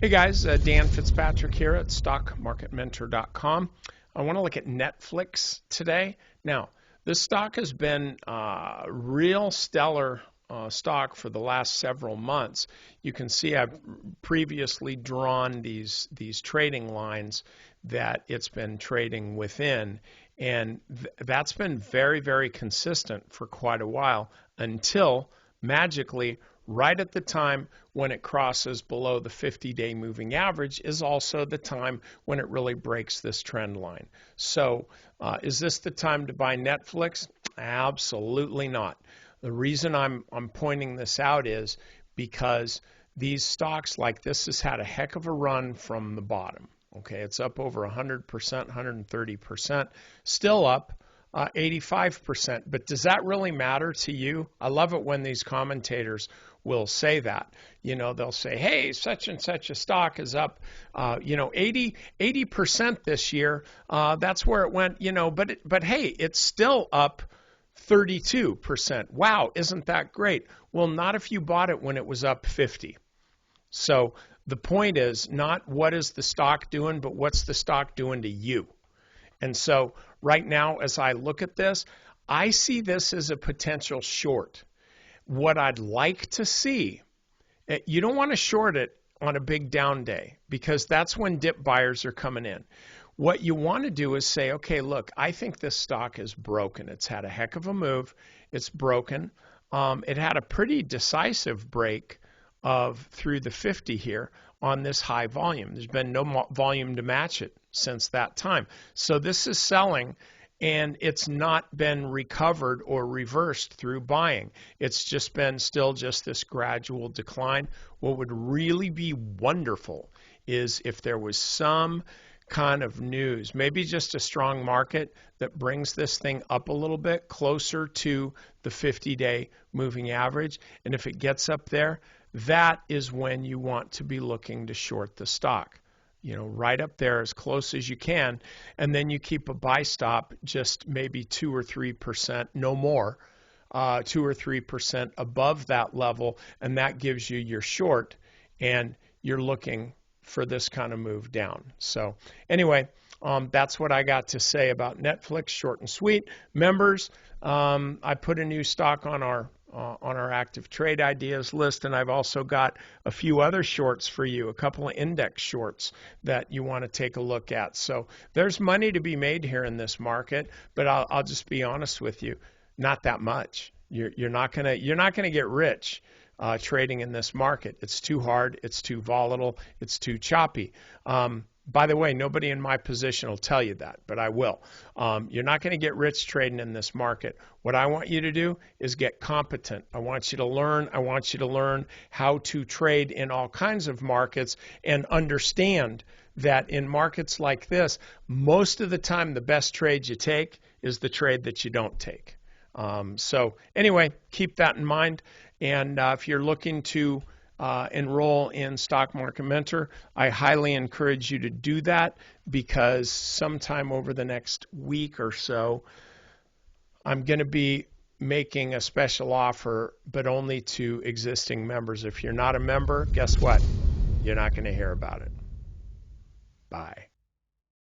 Hey guys, Dan Fitzpatrick here at stockmarketmentor.com. I want to look at Netflix today. Now, this stock has been real stellar stock for the last several months. You can see I've previously drawn these trading lines that it's been trading within, and that's been very, very consistent for quite a while until magically right at the time when it crosses below the 50-day moving average is also the time when it really breaks this trend line. So is this the time to buy Netflix? Absolutely not. The reason I'm pointing this out is because these stocks like this has had a heck of a run from the bottom. Okay, it's up over 100%, 130%, still up 85%. But does that really matter to you? I love it when these commentators will say that. You know, they'll say, hey, such and such a stock is up, 80% this year. That's where it went, but hey, it's still up 32%. Wow, isn't that great? Well, not if you bought it when it was up 50. So the point is not what is the stock doing, but what's the stock doing to you? And so right now, as I look at this, I see this as a potential short. What I'd like to see, you don't want to short it on a big down day because that's when dip buyers are coming in. What you want to do is say, okay, look, I think this stock is broken. It's had a heck of a move. It's broken. It had a pretty decisive break through the 50 here on this high volume. There's been no volume to match it since that time. So this is selling, and it's not been recovered or reversed through buying. It's just been still just this gradual decline. What would really be wonderful is if there was some kind of news, maybe just a strong market that brings this thing up a little bit closer to the 50-day moving average. And if it gets up there, that is when you want to be looking to short the stock. Right up there as close as you can, and then you keep a buy stop just maybe 2 or 3%, no more, 2 or 3% above that level, and that gives you your short, and you're looking for this kind of move down. So anyway, that's what I got to say about Netflix, short and sweet. Members, I put a new stock on our active trade ideas list, and I've also got a few other shorts for you, a couple of index shorts that you want to take a look at. So there's money to be made here in this market, but I'll just be honest with you, not that much. You're not gonna get rich trading in this market. It's too hard, it's too volatile, it's too choppy. By the way, nobody in my position will tell you that, but I will. You're not going to get rich trading in this market. What I want you to do is get competent. I want you to learn. I want you to learn how to trade in all kinds of markets and understand that in markets like this, most of the time the best trade you take is the trade that you don't take. So anyway, keep that in mind. And if you're looking to enroll in Stock Market Mentor, I highly encourage you to do that because sometime over the next week or so, I'm going to be making a special offer, but only to existing members. If you're not a member, guess what? You're not going to hear about it. Bye.